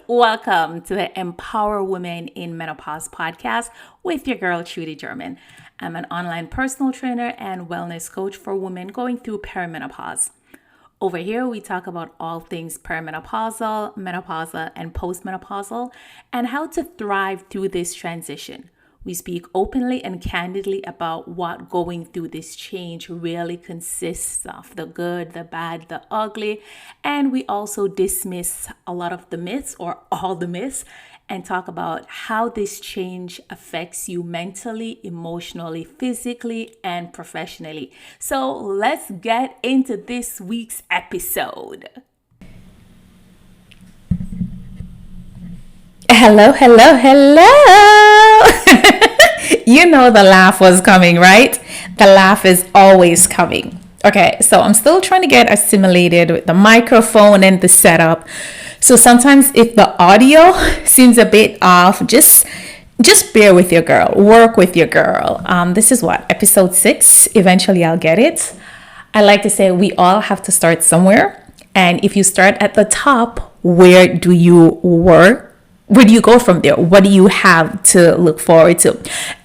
Welcome to the Empower Women in Menopause podcast with your girl, Trudy German. I'm an online personal trainer and wellness coach for women going through perimenopause. Over here, we talk about all things perimenopausal, menopausal, and postmenopausal, and how to thrive through this transition. We speak openly and candidly about what going through this change really consists of, the good, the bad, the ugly, and we also dismiss a lot of the myths or all the myths and talk about how this change affects you mentally, emotionally, physically, and professionally. So let's get into this week's episode. Hello. You know the laugh was coming, right? The laugh is always coming. Okay, so I'm still trying to get assimilated with the microphone and the setup. So sometimes if the audio seems a bit off, just bear with your girl. Work with your girl. This is what, episode 6? Eventually I'll get it. I like to say we all have to start somewhere. And if you start at the top, where do you work? Where do you go from there? What do you have to look forward to?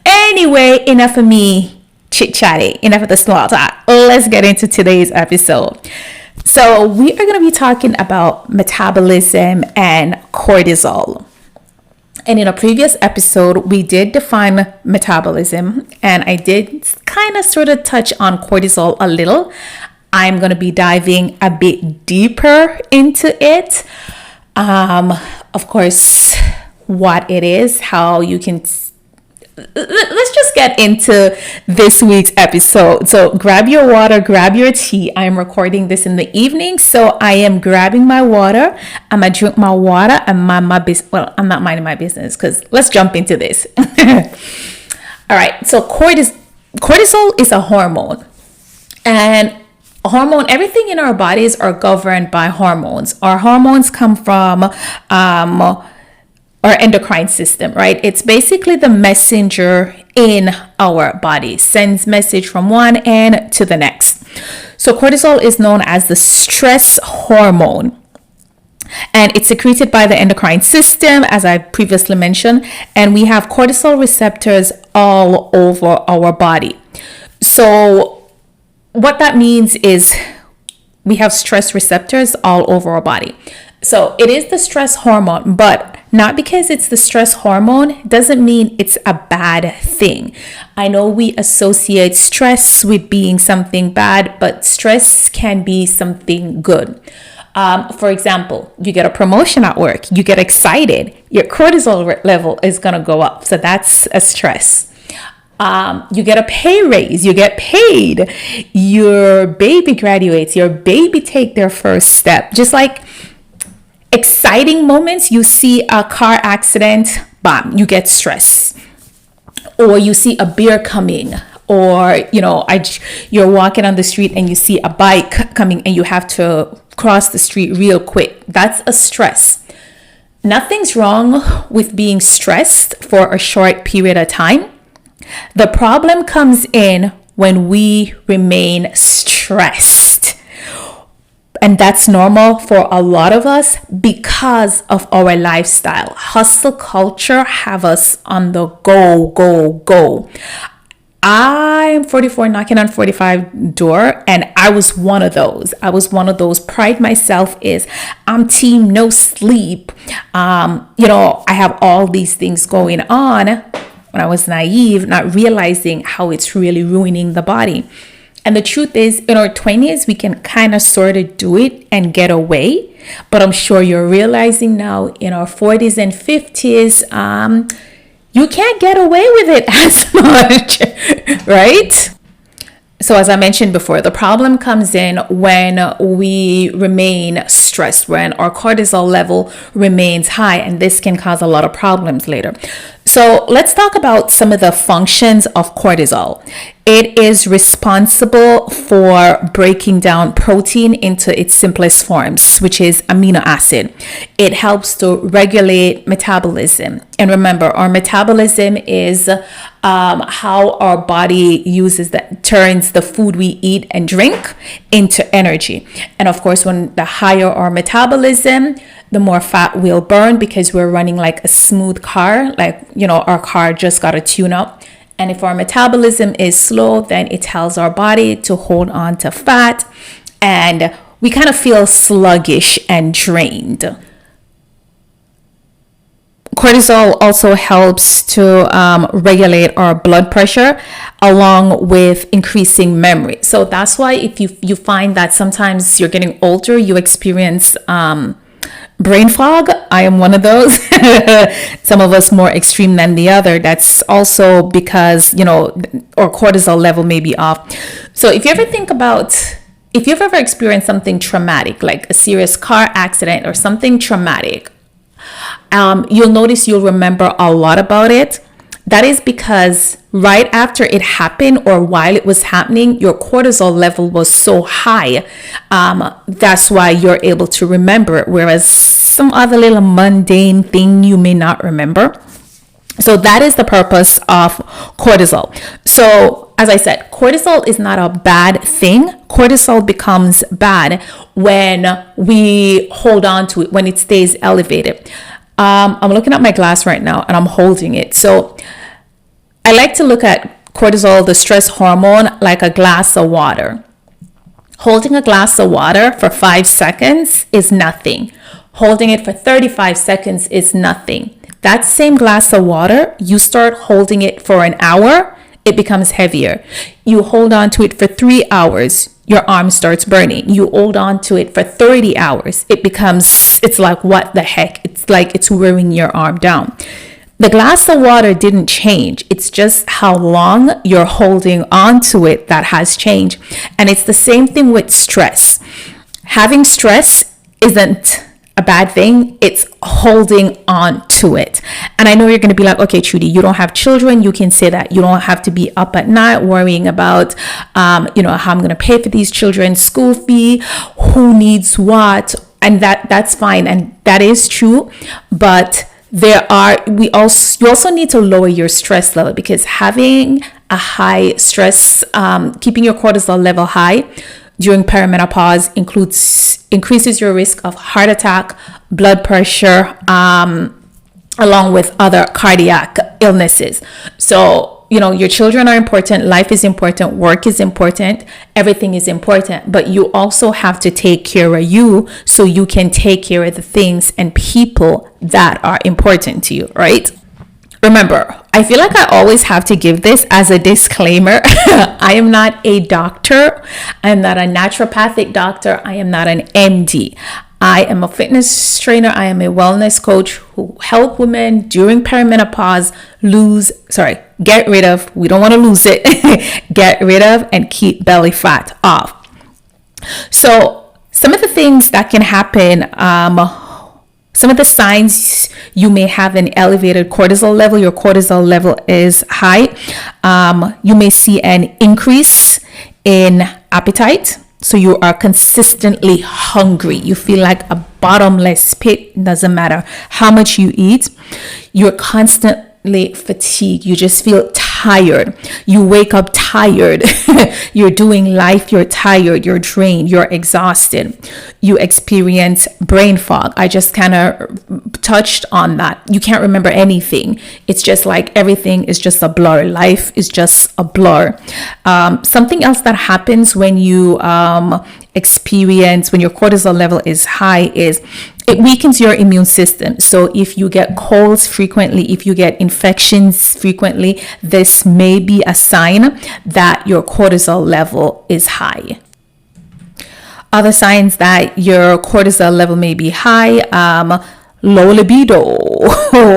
Anyway, enough of me chit-chatting, enough of the small talk. Let's get into today's episode. So we are going to be talking about metabolism and cortisol. And in a previous episode, we did define metabolism, and I did kind of sort of touch on cortisol a little. I'm going to be diving a bit deeper into it. Of course, what it is, how you can. Let's just get into this week's episode. So grab your water, grab your tea. I'm recording this in the evening, so I am grabbing my water. I'm gonna drink my water and mind my business. Well, I'm not minding my business because let's jump into this. All right. So cortisol is a hormone, and everything in our bodies are governed by hormones. Our hormones come from our endocrine system, right? It's basically the messenger in our body, sends message from one end to the next. So cortisol is known as the stress hormone, and it's secreted by the endocrine system, as I previously mentioned, and we have cortisol receptors all over our body. So what that means is we have stress receptors all over our body. So it is the stress hormone, but not because it's the stress hormone doesn't mean it's a bad thing. I know we associate stress with being something bad, but stress can be something good. For example, you get a promotion at work, you get excited, your cortisol level is going to go up. So that's a stress. You get a pay raise, you get paid, your baby graduates, your baby take their first step. Just like exciting moments, you see a car accident, bam, you get stressed. Or you see a bear coming, or you're walking on the street and you see a bike coming and you have to cross the street real quick. That's a stress. Nothing's wrong with being stressed for a short period of time. The problem comes in when we remain stressed. And that's normal for a lot of us because of our lifestyle. Hustle culture have us on the go. I'm 44, knocking on 45 door, and I was one of those. Pride myself is I'm team no sleep. I have all these things going on. When I was naive, not realizing how it's really ruining the body. And the truth is, in our 20s, we can kind of sort of do it and get away. But I'm sure you're realizing now in our 40s and 50s, you can't get away with it as much, right? So as I mentioned before, the problem comes in when we remain stressed, when our cortisol level remains high, and this can cause a lot of problems later. So let's talk about some of the functions of cortisol. It is responsible for breaking down protein into its simplest forms, which is amino acid. It helps to regulate metabolism. And remember, our metabolism is how our body turns the food we eat and drink into energy. And of course, when the higher our metabolism, the more fat we'll burn, because we're running like a smooth car, like, our car just got a tune up. And if our metabolism is slow, then it tells our body to hold on to fat, and we kind of feel sluggish and drained. Cortisol also helps to regulate our blood pressure, along with increasing memory. So that's why if you find that sometimes you're getting older, you experience brain fog. I am one of those. Some of us more extreme than the other. That's also because, our cortisol level may be off. So if you've ever experienced something traumatic, like a serious car accident or something traumatic, you'll notice you'll remember a lot about it. That is because right after it happened, or while it was happening, your cortisol level was so high. That's why you're able to remember it, whereas some other little mundane thing you may not remember. So that is the purpose of cortisol. So as I said, cortisol is not a bad thing. Cortisol becomes bad when we hold on to it, when it stays elevated. I'm looking at my glass right now and I'm holding it. So I like to look at cortisol, the stress hormone, like a glass of water. Holding a glass of water for 5 seconds is nothing. Holding it for 35 seconds is nothing. That same glass of water, you start holding it for an hour, it becomes heavier. You hold on to it for 3 hours, your arm starts burning. You hold on to it for 30 hours. It's like, what the heck? It's like it's wearing your arm down. The glass of water didn't change. It's just how long you're holding on to it that has changed. And it's the same thing with stress. Having stress isn't a bad thing. It's holding on to it. And I know you're going to be like, okay, Trudy, you don't have children. You can say that. You don't have to be up at night worrying about, how I'm going to pay for these children's school fee, who needs what. And that's fine. And that is true. But you also need to lower your stress level, because having a high stress, keeping your cortisol level high during perimenopause increases your risk of heart attack, blood pressure, along with other cardiac illnesses. So, your children are important, life is important, work is important, everything is important, but you also have to take care of you so you can take care of the things and people that are important to you, right? Remember, I feel like I always have to give this as a disclaimer. I am not a doctor. I am not a naturopathic doctor. I am not an MD. I am a fitness trainer. I am a wellness coach who help women during perimenopause get rid of, we don't want to lose it, get rid of and keep belly fat off. So some of the things that can happen, some of the signs you may have an elevated cortisol level, your cortisol level is high. You may see an increase in appetite. So you are consistently hungry. You feel like a bottomless pit. Doesn't matter how much you eat. You're constantly fatigued. You just feel tired. You wake up tired. You're doing life. You're tired. You're drained. You're exhausted. You experience brain fog. I just kind of touched on that. You can't remember anything. It's just like everything is just a blur. Life is just a blur. Something else that happens when you when your cortisol level is high is it weakens your immune system. So if you get colds frequently, if you get infections frequently, this may be a sign that your cortisol level is high. Other signs that your cortisol level may be high, low libido.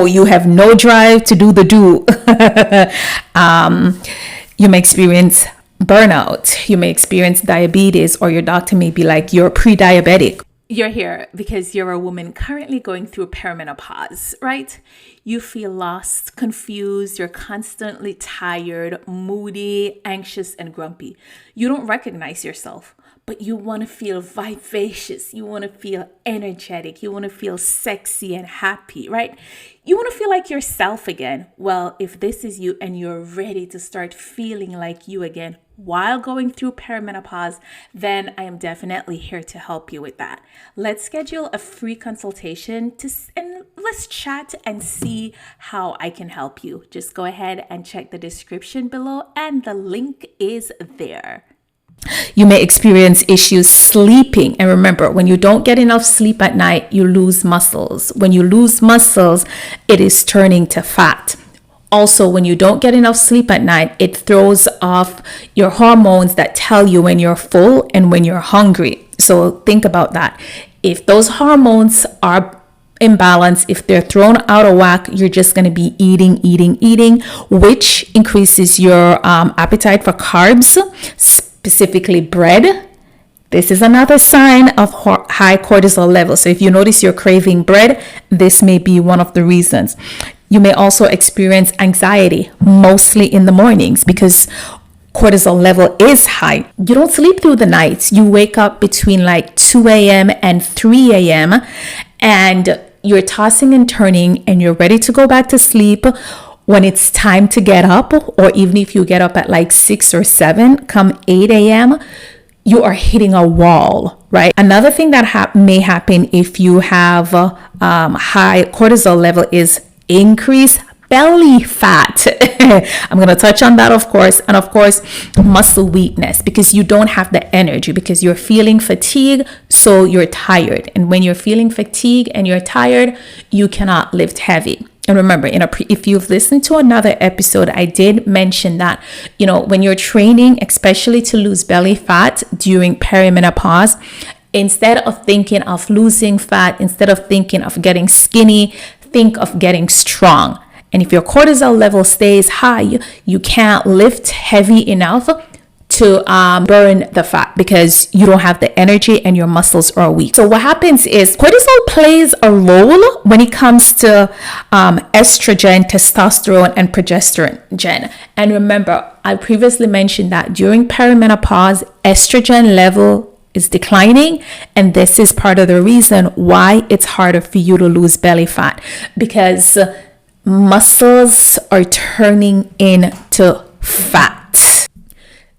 You have no drive to do the do. You may experience burnout. You may experience diabetes, or your doctor may be like, you're pre-diabetic. You're here because you're a woman currently going through perimenopause, right? You feel lost, confused, you're constantly tired, moody, anxious, and grumpy. You don't recognize yourself, but you want to feel vivacious. You want to feel energetic. You want to feel sexy and happy, right? You want to feel like yourself again. Well, if this is you and you're ready to start feeling like you again while going through perimenopause, then I am definitely here to help you with that. Let's schedule a free consultation and let's chat and see how I can help you. Just go ahead and check the description below and the link is there. You may experience issues sleeping. And remember, when you don't get enough sleep at night, you lose muscles. When you lose muscles, it is turning to fat. Also, when you don't get enough sleep at night, it throws off your hormones that tell you when you're full and when you're hungry. So think about that. If those hormones are imbalanced, if they're thrown out of whack, you're just going to be eating, which increases your appetite for carbs, specifically bread. This is another sign of high cortisol levels. So if you notice you're craving bread, this may be one of the reasons. You may also experience anxiety, mostly in the mornings, because cortisol level is high. You don't sleep through the night. You wake up between like 2 a.m. and 3 a.m. and you're tossing and turning and you're ready to go back to sleep. When it's time to get up, or even if you get up at like 6 or 7, come 8 a.m., you are hitting a wall, right? Another thing that may happen if you have high cortisol level is increased belly fat. I'm going to touch on that, of course. And of course, muscle weakness, because you don't have the energy, because you're feeling fatigue, so you're tired. And when you're feeling fatigue and you're tired, you cannot lift heavy. And remember, if you've listened to another episode, I did mention that, when you're training, especially to lose belly fat during perimenopause, instead of thinking of losing fat, instead of thinking of getting skinny, think of getting strong. And if your cortisol level stays high, you can't lift heavy enough to burn the fat because you don't have the energy and your muscles are weak. So what happens is cortisol plays a role when it comes to estrogen, testosterone, and progesterone. And remember, I previously mentioned that during perimenopause, estrogen level is declining, and this is part of the reason why it's harder for you to lose belly fat, because muscles are turning into fat.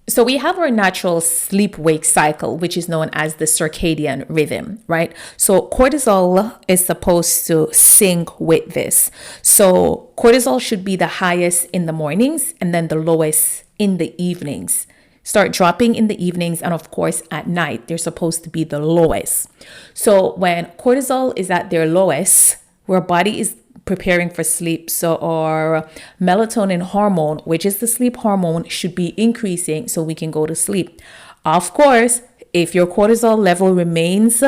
So we have our natural sleep-wake cycle, which is known as the circadian rhythm, right? So cortisol is supposed to sync with this. So cortisol should be the highest in the mornings and then the lowest in the evenings. Start dropping in the evenings, and of course at night they're supposed to be the lowest. So when cortisol is at their lowest, where body is preparing for sleep, so our melatonin hormone, which is the sleep hormone, should be increasing so we can go to sleep. Of course, if your cortisol level remains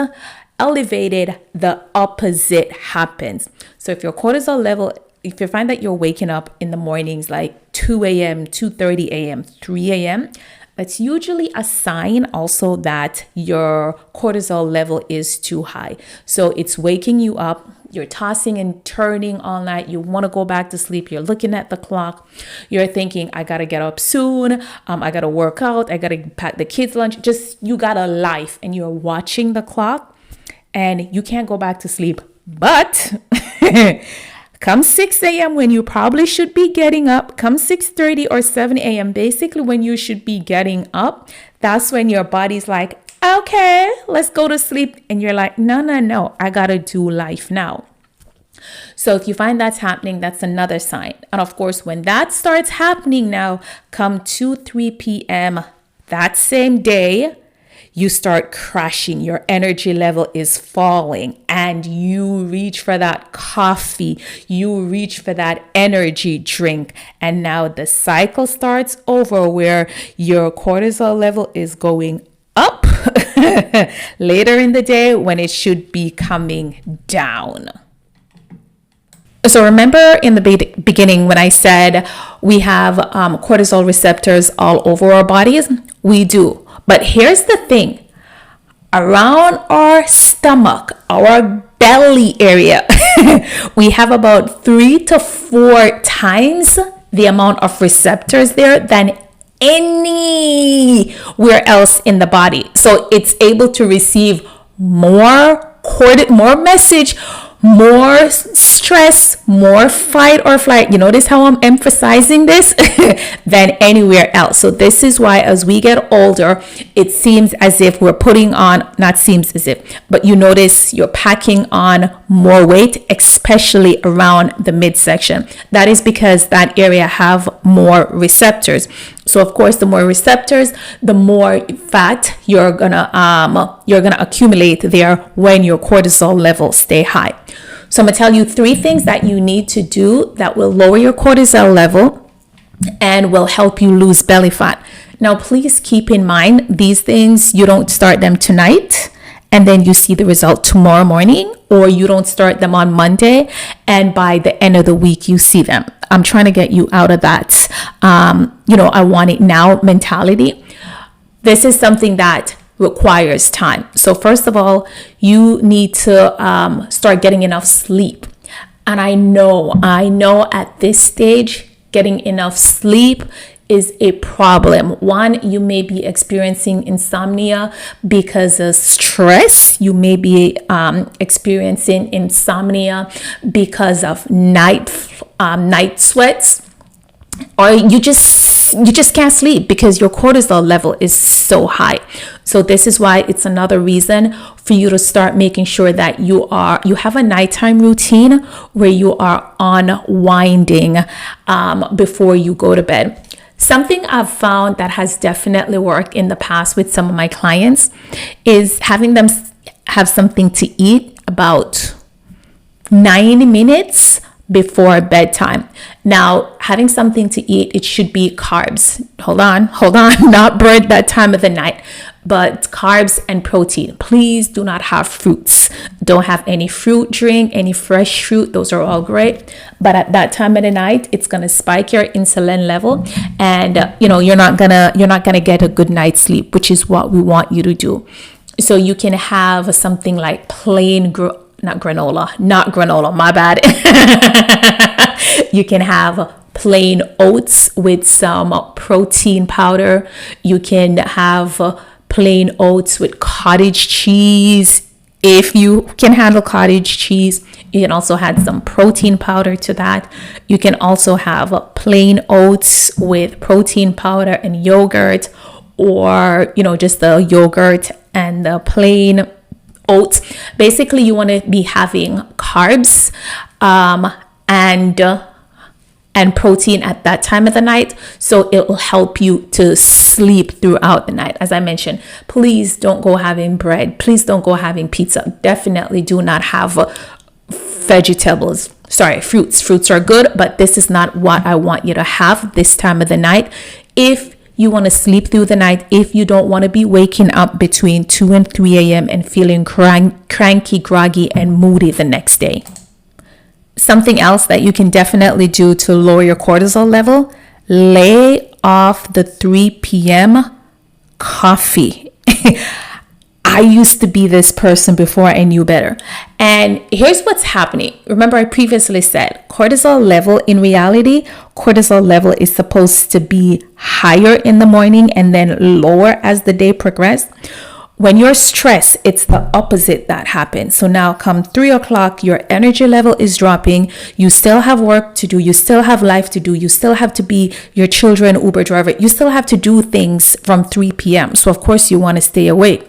elevated, the opposite happens. So if your cortisol level, if you find that you're waking up in the mornings like 2 a.m., 2:30 a.m., 3 a.m., that's usually a sign also that your cortisol level is too high. So it's waking you up. You're tossing and turning all night. You want to go back to sleep. You're looking at the clock. You're thinking, I got to get up soon. I got to work out. I got to pack the kids' lunch. You got a life, and you're watching the clock and you can't go back to sleep. But come 6 a.m. when you probably should be getting up, come 6:30 or 7 a.m., basically when you should be getting up, that's when your body's like, okay, let's go to sleep. And you're like, no, I got to do life now. So if you find that's happening, that's another sign. And of course, when that starts happening now, come 2-3 p.m. that same day, you start crashing. Your energy level is falling and you reach for that coffee. You reach for that energy drink. And now the cycle starts over where your cortisol level is going up later in the day when it should be coming down. So remember in the beginning when I said we have cortisol receptors all over our bodies? We do. But here's the thing. Around our stomach, our belly area, we have about 3 to 4 times the amount of receptors there than anywhere else in the body. So it's able to receive more message, more stress, more fight or flight. You notice how I'm emphasizing this than anywhere else. So this is why as we get older, it seems as if we're putting on, not seems as if, but you notice you're packing on more weight, especially around the midsection. That is because that area have more receptors. So of course, the more receptors, the more fat you're gonna accumulate there when your cortisol levels stay high. So I'm gonna tell you 3 things that you need to do that will lower your cortisol level and will help you lose belly fat. Now, please keep in mind, these things, you don't start them tonight and then you see the result tomorrow morning, or you don't start them on Monday and by the end of the week you see them. I'm trying to get you out of that, I want it now mentality. This is something that requires time. So first of all, you need to start getting enough sleep. And I know at this stage, getting enough sleep is a problem. One, you may be experiencing insomnia because of stress. You may be experiencing insomnia because of night sweats, or you just can't sleep because your cortisol level is so high. So this is why it's another reason for you to start making sure that you have a nighttime routine where you are unwinding before you go to bed. Something I've found that has definitely worked in the past with some of my clients is having them have something to eat about 9 minutes before bedtime. Now, having something to eat, it should be carbs. Hold on, not bread that time of the night, but carbs and protein. Please do not have fruits. Don't have any fruit drink, any fresh fruit. Those are all great. But at that time of the night, it's going to spike your insulin level, and you're not going to get a good night's sleep, which is what we want you to do. So you can have something like plain not granola, my bad. You can have plain oats with some protein powder. You can have plain oats with cottage cheese. If you can handle cottage cheese, you can also add some protein powder to that. You can also have plain oats with protein powder and yogurt, or, just the yogurt and the plain oats. Basically, you want to be having carbs and protein at that time of the night, so it will help you to sleep throughout the night. As I mentioned, please don't go having bread. Please don't go having pizza. Definitely do not have fruits. Fruits are good, but this is not what I want you to have this time of the night. If you want to sleep through the night, if you don't want to be waking up between 2 and 3 a.m. and feeling cranky, groggy, and moody the next day. Something else that you can definitely do to lower your cortisol level, lay off the 3 p.m. coffee. I used to be this person before I knew better. And here's what's happening. Remember, I previously said cortisol level, in reality, cortisol level is supposed to be higher in the morning and then lower as the day progresses. When you're stressed, it's the opposite that happens. So now come 3 o'clock, your energy level is dropping. You still have work to do. You still have life to do. You still have to be your children Uber driver. You still have to do things from 3 p.m. So of course you want to stay awake.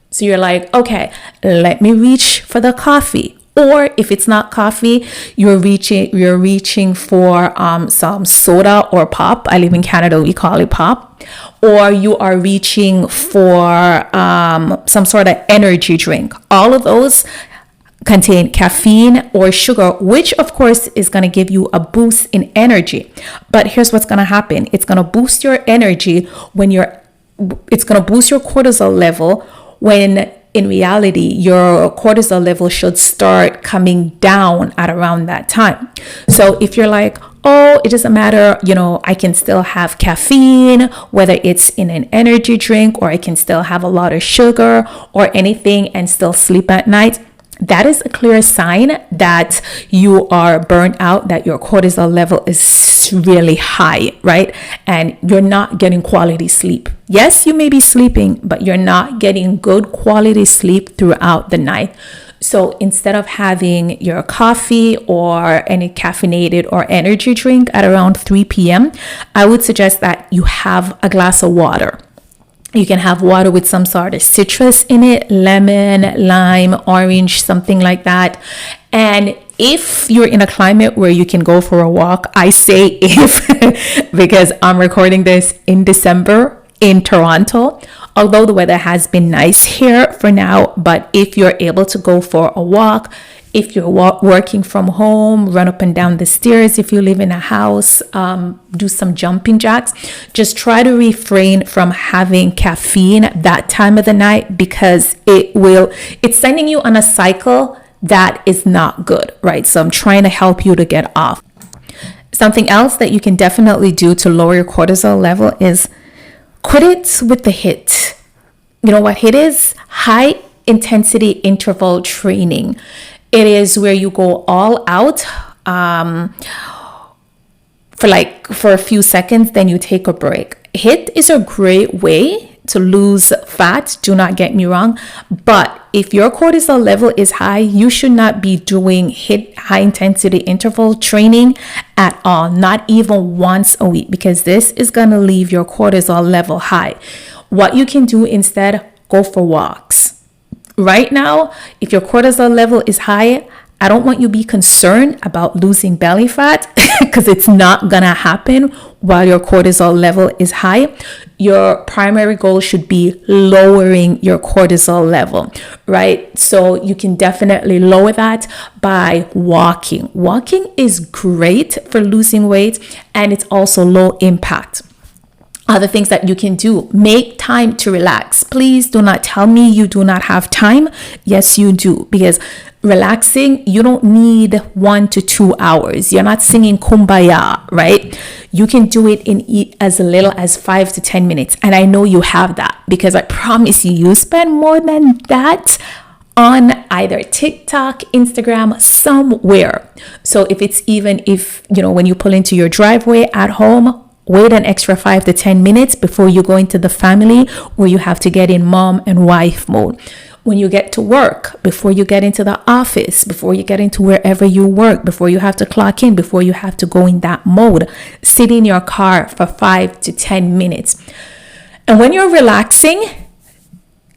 So you're like, okay, let me reach for the coffee. Or if it's not coffee, you're reaching for some soda or pop. I live in Canada, we call it pop. Or you are reaching for some sort of energy drink. All of those contain caffeine or sugar, which of course is going to give you a boost in energy. But here's what's going to happen. It's going to boost your energy it's going to boost your cortisol level, when in reality, your cortisol level should start coming down at around that time. So if you're like, oh, it doesn't matter, I can still have caffeine, whether it's in an energy drink, or I can still have a lot of sugar or anything and still sleep at night. That is a clear sign that you are burnt out, that your cortisol level is really high, right? And you're not getting quality sleep. Yes, you may be sleeping, but you're not getting good quality sleep throughout the night. So instead of having your coffee or any caffeinated or energy drink at around 3 p.m., I would suggest that you have a glass of water. You can have water with some sort of citrus in it, lemon, lime, orange, something like that. And if you're in a climate where you can go for a walk, I say if, because I'm recording this in December in Toronto, although the weather has been nice here for now. But if you're able to go for a walk, if you're working from home, run up and down the stairs, if you live in a house, do some jumping jacks. Just try to refrain from having caffeine that time of the night, because it's sending you on a cycle that is not good, right? So I'm trying to help you to get off. Something else that you can definitely do to lower your cortisol level is quit it with the HIIT. You know what HIIT is? High intensity interval training. It is where you go all out for a few seconds, then you take a break. HIIT is a great way to lose fat, do not get me wrong, but if your cortisol level is high, you should not be doing HIIT, high intensity interval training, at all, not even once a week, because this is going to leave your cortisol level high. What you can do instead, go for walks. Right now, if your cortisol level is high, I don't want you to be concerned about losing belly fat, because it's not gonna happen while your cortisol level is high. Your primary goal should be lowering your cortisol level, right? So you can definitely lower that by walking. Walking is great for losing weight, and it's also low impact. Other things that you can do, make time to relax. Please do not tell me you do not have time. Yes, you do, because relaxing, you don't need 1 to 2 hours. You're not singing Kumbaya, right? You can do it in as little as 5 to 10 minutes. And I know you have that, because I promise you spend more than that on either TikTok, Instagram, somewhere. So if when you pull into your driveway at home, wait an extra 5 to 10 minutes before you go into the family, where you have to get in mom and wife mode. When you get to work, before you get into the office, before you get into wherever you work, before you have to clock in, before you have to go in that mode, sit in your car for 5 to 10 minutes. And when you're relaxing,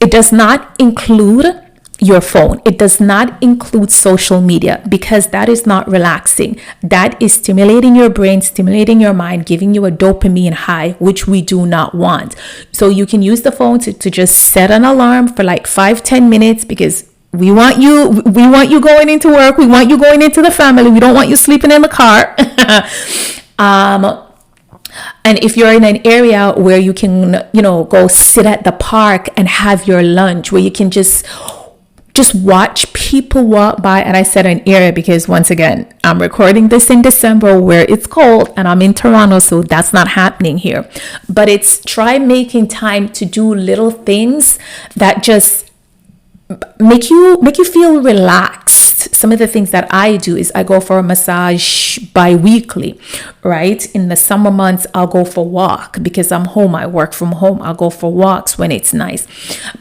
it does not include your phone. It does not include social media, because that is not relaxing. That is stimulating your brain, stimulating your mind, giving you a dopamine high, which we do not want. So you can use the phone to just set an alarm for like 5-10 minutes, because we want you going into work. We want you going into the family. We don't want you sleeping in the car. And if you're in an area where you can, go sit at the park and have your lunch, where you can just watch people walk by. And I said an area because, once again, I'm recording this in December where it's cold, and I'm in Toronto, so that's not happening here. But try making time to do little things that just make you feel relaxed. Some of the things that I do is I go for a massage bi-weekly, right? In the summer months, I'll go for a walk because I'm home. I work from home. I'll go for walks when it's nice.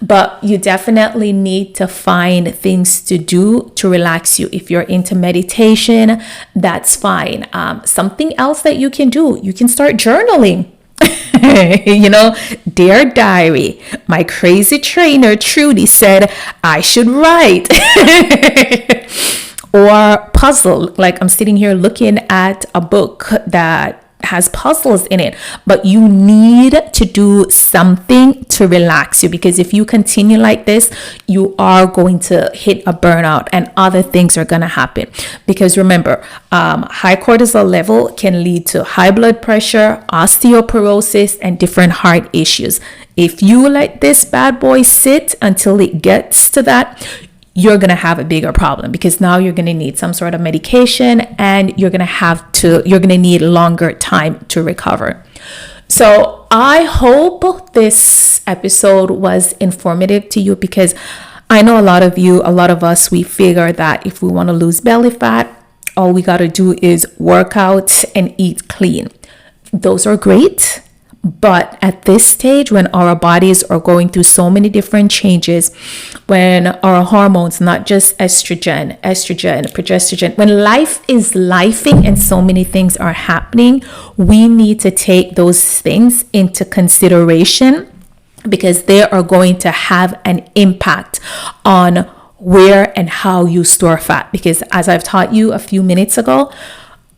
But you definitely need to find things to do to relax you. If you're into meditation, that's fine. Something else that you can do, you can start journaling. Dear diary, my crazy trainer Trudy said I should write. Or puzzle, like I'm sitting here looking at a book that has puzzles in it, but you need to do something to relax you, because if you continue like this, you are going to hit a burnout and other things are going to happen. Because remember, high cortisol level can lead to high blood pressure, osteoporosis, and different heart issues. If you let this bad boy sit until it gets to that, you're going to have a bigger problem, because now you're going to need some sort of medication, and you're going to need longer time to recover. So I hope this episode was informative to you, because I know a lot of us, we figure that if we want to lose belly fat, all we got to do is work out and eat clean. Those are great. But at this stage, when our bodies are going through so many different changes, when our hormones, not just estrogen, progesterone, when life is lifing and so many things are happening, we need to take those things into consideration, because they are going to have an impact on where and how you store fat. Because as I've taught you a few minutes ago,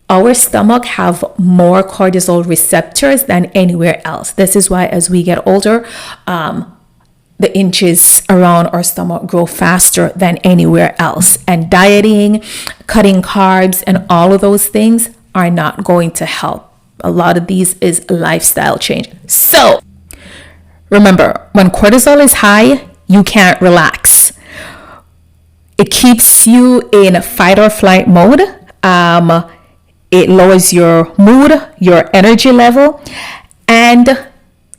our stomach have more cortisol receptors than anywhere else. This is why as we get older, the inches around our stomach grow faster than anywhere else. And dieting, cutting carbs, and all of those things are not going to help. A lot of these is lifestyle change. So remember, when cortisol is high, you can't relax. It keeps you in fight or flight mode. It lowers your mood, your energy level. And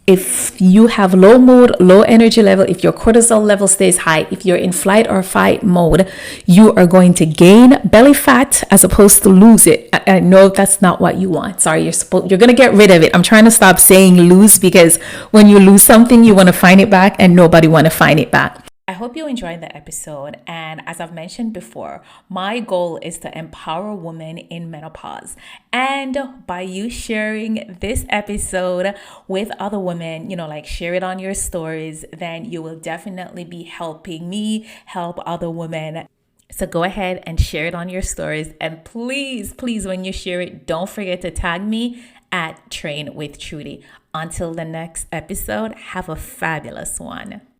if you have low mood, low energy level, if your cortisol level stays high, if you're in flight or fight mode, you are going to gain belly fat as opposed to lose it. I know that's not what you want. Sorry, you're going to get rid of it. I'm trying to stop saying lose, because when you lose something, you want to find it back, and nobody want to find it back. I hope you enjoyed the episode. And as I've mentioned before, my goal is to empower women in menopause. And by you sharing this episode with other women, like share it on your stories, then you will definitely be helping me help other women. So go ahead and share it on your stories. And please, when you share it, don't forget to tag me at Train with Trudy. Until the next episode, have a fabulous one.